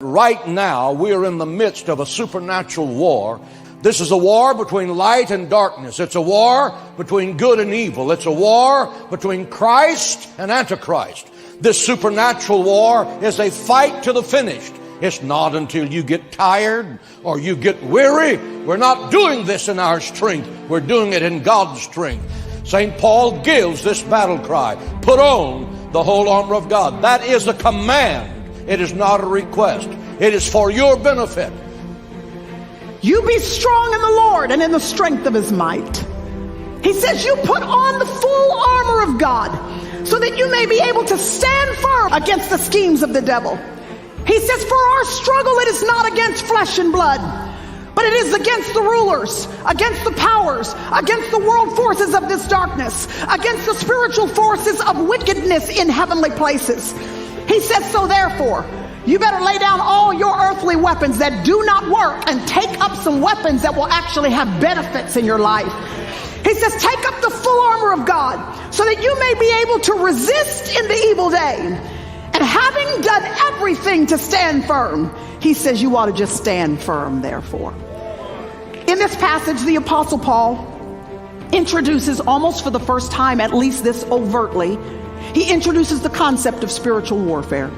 Right now, we are in the midst of a supernatural war. This is a war between light and darkness. It's a war between good and evil. It's a war between Christ and Antichrist. This supernatural war is a fight to the finish. It's not until you get tired or you get weary. We're not doing this in our strength. We're doing it in God's strength. St. Paul gives this battle cry: put on the whole armor of God. That is a command. It is not a request. It is for your benefit. You be strong in the Lord and in the strength of his might. He says you put on the full armor of God so that you may be able to stand firm against the schemes of the devil. He says, for our struggle it is not against flesh and blood, but it is against the rulers, against the powers, against the world forces of this darkness, against the spiritual forces of wickedness in heavenly places. He says, so therefore, you better lay down all your earthly weapons that do not work and take up some weapons that will actually have benefits in your life. He says, take up the full armor of God so that you may be able to resist in the evil day. And having done everything to stand firm, he says you ought to just stand firm, therefore. In this passage, the Apostle Paul introduces, almost for the first time, at least this overtly, he introduces the concept of spiritual warfare.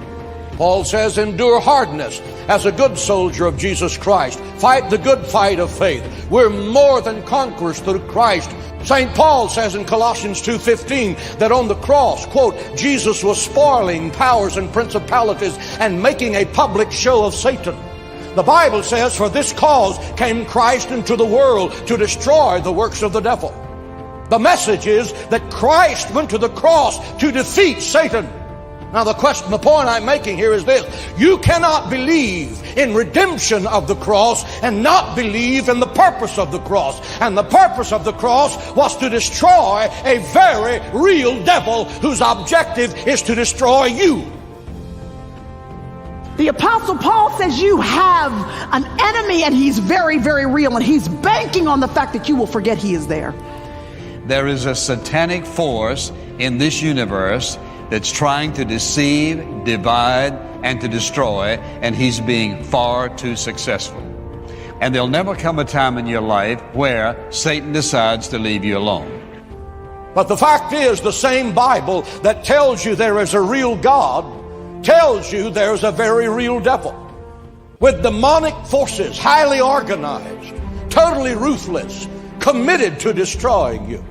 Paul says, endure hardness as a good soldier of Jesus Christ. Fight the good fight of faith. We're more than conquerors through Christ. St. Paul says in Colossians 2:15 that on the cross, quote, Jesus was spoiling powers and principalities and making a public show of Satan. The Bible says, for this cause came Christ into the world to destroy the works of the devil. The message is that Christ went to the cross to defeat Satan. Now the point I'm making here is this: you cannot believe in redemption of the cross and not believe in the purpose of the cross. And the purpose of the cross was to destroy a very real devil whose objective is to destroy you. The Apostle Paul says you have an enemy and he's very, very real, and he's banking on the fact that you will forget he is there. There is a satanic force in this universe that's trying to deceive, divide, and to destroy, and he's being far too successful. And there'll never come a time in your life where Satan decides to leave you alone. But the fact is, the same Bible that tells you there is a real God tells you there's a very real devil with demonic forces, highly organized, totally ruthless, committed to destroying you.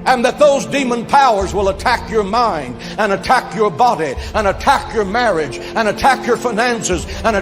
And that those demon powers will attack your mind and attack your body and attack your marriage and attack your finances and attack